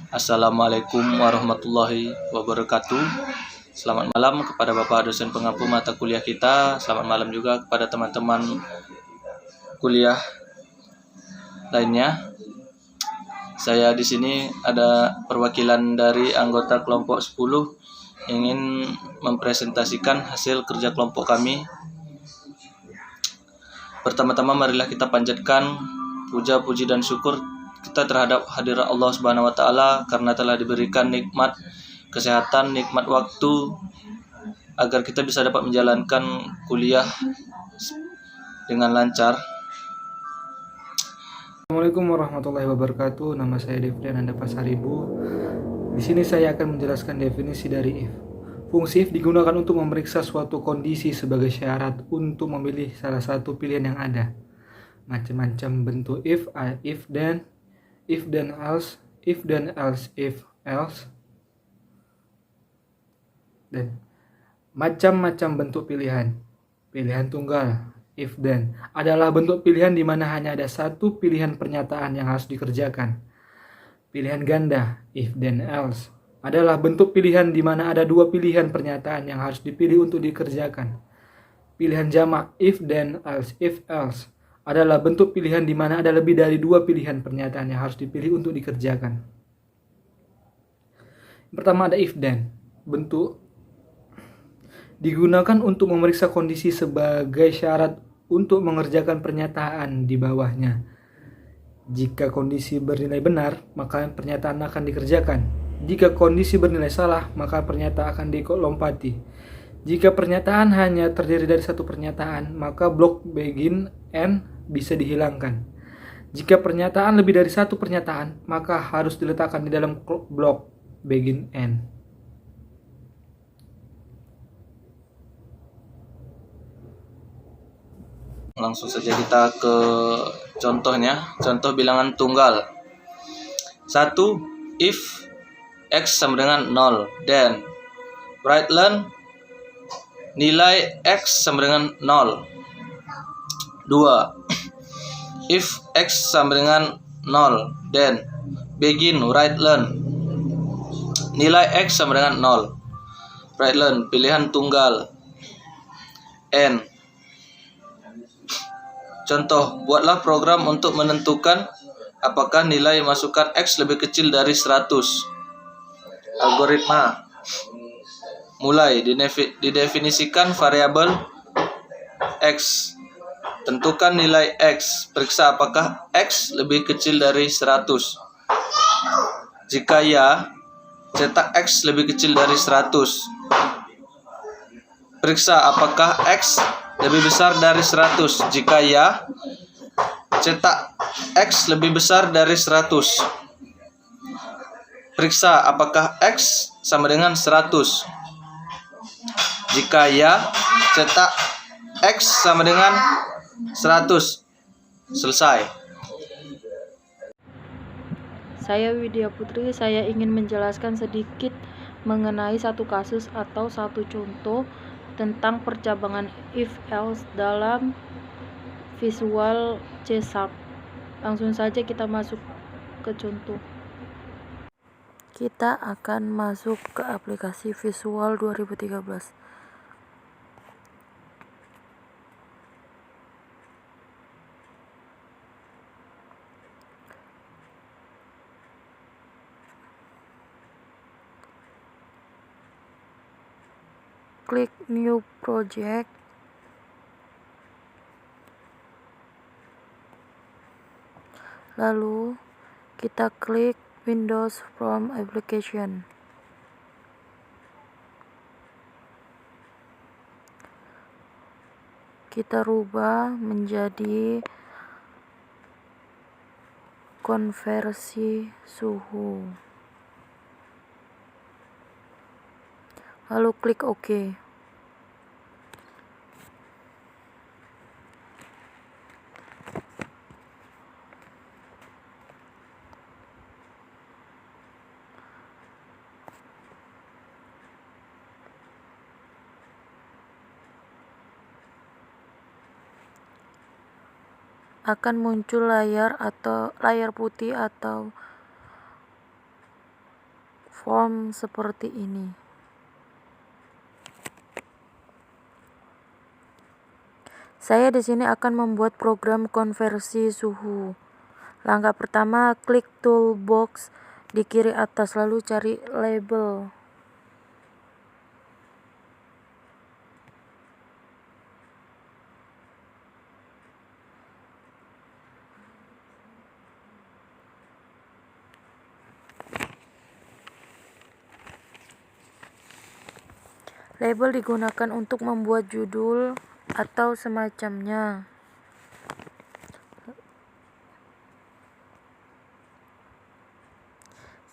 Assalamualaikum warahmatullahi wabarakatuh. Selamat malam kepada Bapak dosen pengampu mata kuliah kita. Selamat malam juga kepada teman-teman kuliah lainnya. Saya di sini ada perwakilan dari anggota kelompok 10 ingin mempresentasikan hasil kerja kelompok kami. Pertama-tama marilah kita panjatkan puja, puji, dan syukur kita terhadap hadirat Allah Subhanahu wa Ta'ala karena telah diberikan nikmat kesehatan, nikmat waktu agar kita bisa dapat menjalankan kuliah dengan lancar. Assalamualaikum warahmatullahi wabarakatuh. Nama saya Devrian Anda Pasaribu. Di sini saya akan menjelaskan definisi dari if. Fungsi if digunakan untuk memeriksa suatu kondisi sebagai syarat untuk memilih salah satu pilihan yang ada. Macam-macam bentuk if then else, if then else, if else, dan macam-macam bentuk pilihan. Pilihan tunggal, if then, adalah bentuk pilihan di mana hanya ada satu pilihan pernyataan yang harus dikerjakan. Pilihan ganda, if then else, adalah bentuk pilihan di mana ada dua pilihan pernyataan yang harus dipilih untuk dikerjakan. Pilihan jamak, if then else, if else, adalah bentuk pilihan di mana ada lebih dari dua pilihan pernyataan yang harus dipilih untuk dikerjakan. Pertama ada if then, bentuk digunakan untuk memeriksa kondisi sebagai syarat untuk mengerjakan pernyataan di bawahnya. Jika kondisi bernilai benar, maka pernyataan akan dikerjakan. Jika kondisi bernilai salah, maka pernyataan akan dilompati. Jika pernyataan hanya terdiri dari satu pernyataan, maka blok begin N bisa dihilangkan. Jika pernyataan lebih dari satu pernyataan, maka harus diletakkan di dalam blok begin N. Langsung saja kita ke contohnya. Contoh bilangan tunggal. 1. If X sama dengan 0, then write learn nilai X sama dengan 0. 2. If X sama dengan 0, then begin write learn nilai X sama dengan 0. Write learn pilihan tunggal N. Contoh, buatlah program untuk menentukan apakah nilai masukan X lebih kecil dari 100. Algoritma. Mulai, didefinisikan variabel X. Tentukan nilai X. Periksa apakah X lebih kecil dari 100. Jika ya, cetak X lebih kecil dari 100. Periksa apakah X lebih besar dari 100. Jika ya, cetak X lebih besar dari 100. Periksa apakah X sama dengan 100. Jika ya, cetak X sama dengan 100. Selesai. Saya Widya Putri, saya ingin menjelaskan sedikit mengenai satu kasus atau satu contoh tentang percabangan if-else dalam Visual C#. Langsung saja kita masuk ke contoh. Kita akan masuk ke aplikasi Visual 2013. Klik New Project. Lalu kita klik Windows from Application. Kita rubah menjadi konversi suhu. Lalu klik OK. Akan muncul layar putih atau form seperti ini. Saya di sini akan membuat program konversi suhu. Langkah pertama, klik toolbox di kiri atas lalu cari label. Label digunakan untuk membuat judul atau semacamnya.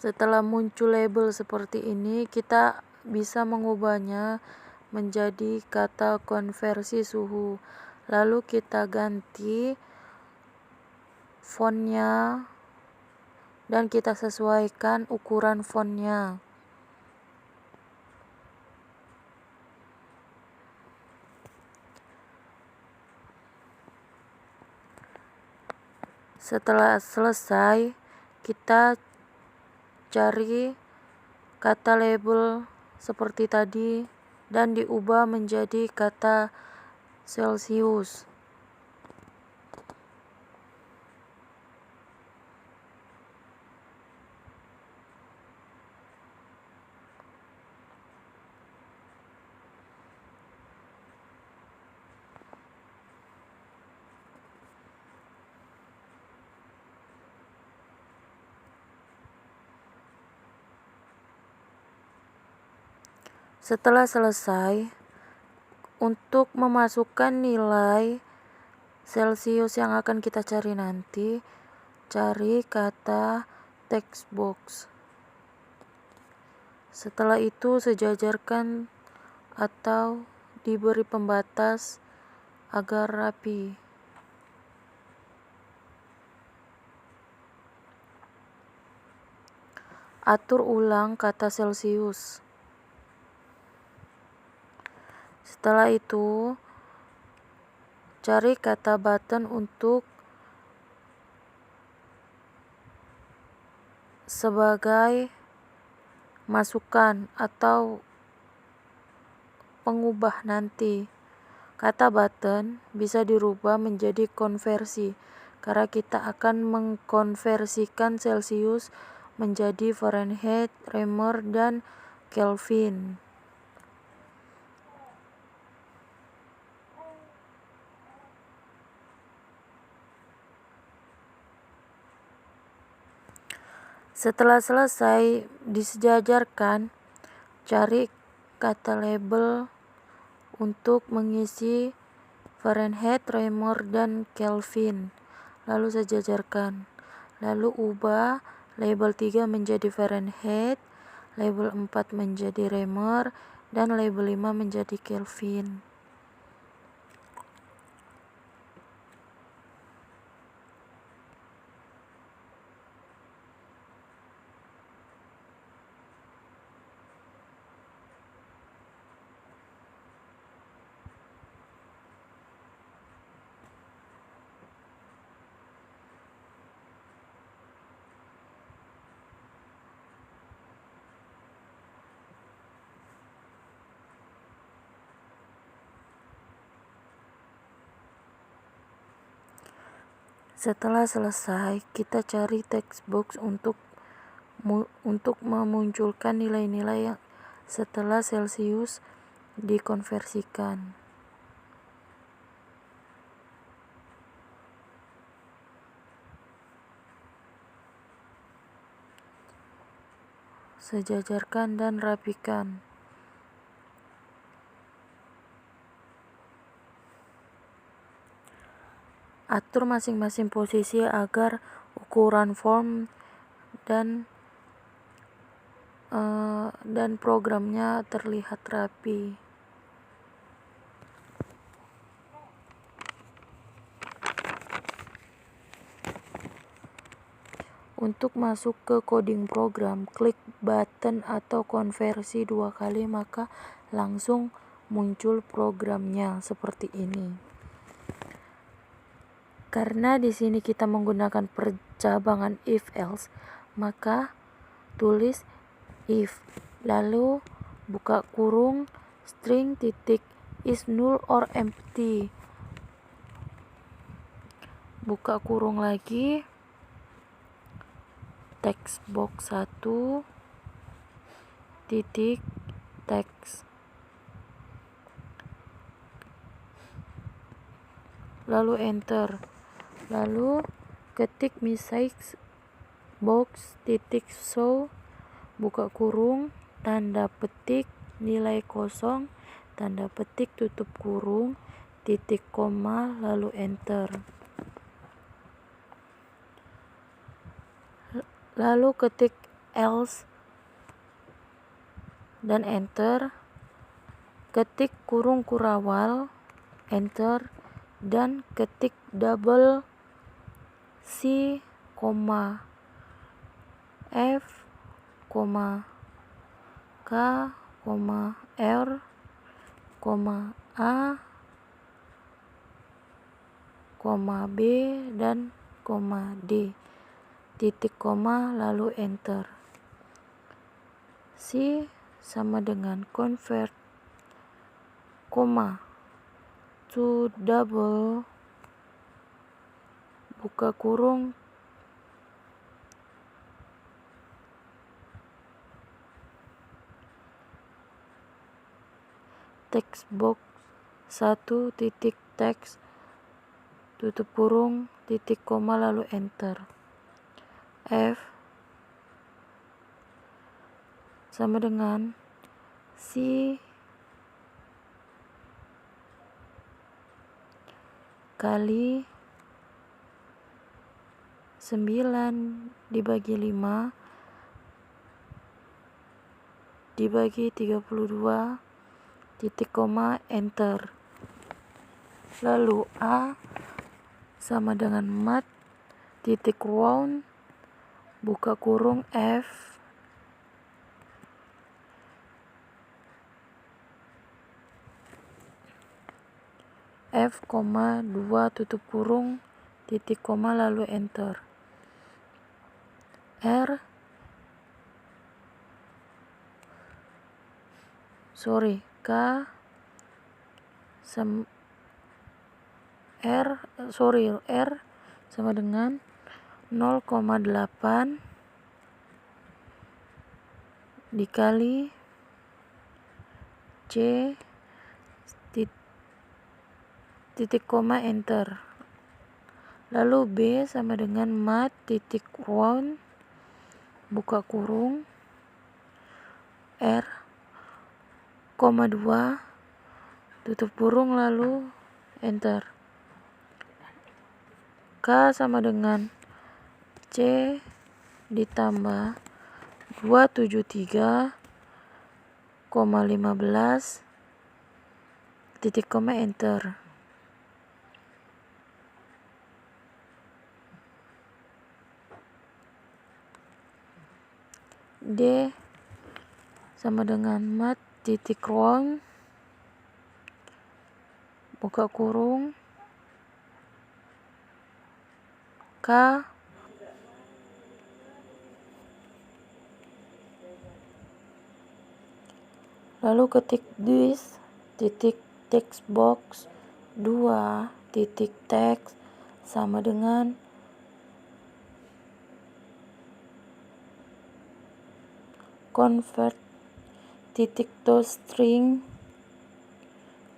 Setelah muncul label seperti ini, kita bisa mengubahnya menjadi kata konversi suhu. Lalu kita ganti fontnya dan kita sesuaikan ukuran fontnya. Setelah selesai, kita cari kata label seperti tadi dan diubah menjadi kata Celsius. Setelah selesai, untuk memasukkan nilai Celsius yang akan kita cari nanti, cari kata text box. Setelah itu sejajarkan atau diberi pembatas agar rapi. Atur ulang kata Celsius. Setelah itu, cari kata button untuk sebagai masukan atau pengubah nanti. Kata button bisa dirubah menjadi konversi karena kita akan mengkonversikan Celsius menjadi Fahrenheit, Reamer, dan Kelvin. Setelah selesai disejajarkan, cari kata label untuk mengisi Fahrenheit, Reamer, dan Kelvin. Lalu sejajarkan. Lalu ubah label 3 menjadi Fahrenheit, label 4 menjadi Reamer, dan label 5 menjadi Kelvin. Setelah selesai, kita cari text box untuk memunculkan nilai-nilai yang setelah Celsius dikonversikan. Sejajarkan dan rapikan. Atur masing-masing posisi agar ukuran form dan programnya terlihat rapi. Untuk masuk ke coding program, klik button atau konversi 2 kali, maka langsung muncul programnya seperti ini. Karena di sini kita menggunakan percabangan if else, maka tulis if, lalu buka kurung string titik is null or empty, buka kurung lagi, text box 1 titik text, lalu enter, lalu ketik message box titik show, buka kurung, tanda petik, nilai kosong, tanda petik, tutup kurung, titik koma, lalu enter. Lalu ketik else dan enter, ketik kurung kurawal, enter, dan ketik double C, F, K, R, A, B, dan D, titik koma, lalu enter. C sama dengan convert, to double, buka kurung, text box 1 titik text, tutup kurung, titik koma, lalu enter. F sama dengan C kali 9 dibagi 5 dibagi 32, titik koma, enter. Lalu A sama dengan mat titik round, buka kurung, F, F, 2 tutup kurung, titik koma, lalu enter. R sama dengan 0,8 dikali C titik koma, enter. Lalu B sama dengan mat titik round, buka kurung, R, 2 tutup kurung, lalu enter. K sama dengan C ditambah 273,15 titik koma, enter. D sama dengan mat titik round, buka kurung, K, lalu ketik this titik text box 2 titik text sama dengan convert titik toString,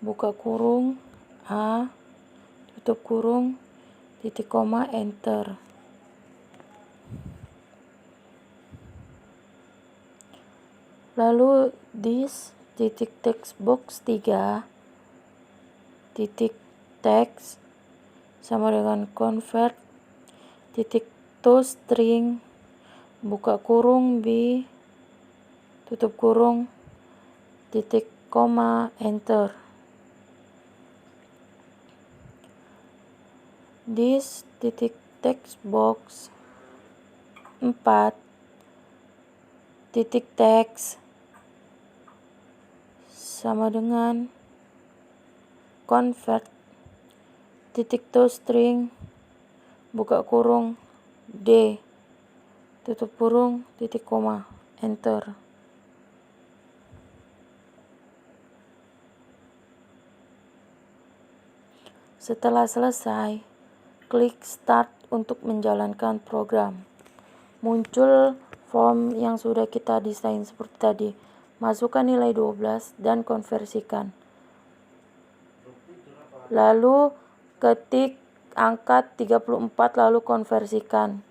buka kurung, A, tutup kurung, titik koma, enter. Lalu this titik text box 3 titik text sama dengan convert titik toString, buka kurung, B, tutup kurung, titik koma, enter. This titik text box 4 titik text sama dengan convert titik toString, buka kurung, D, tutup kurung, titik koma, enter. Setelah selesai, klik Start untuk menjalankan program. Muncul form yang sudah kita desain seperti tadi. Masukkan nilai 12 dan konversikan. Lalu ketik angka 34 lalu konversikan.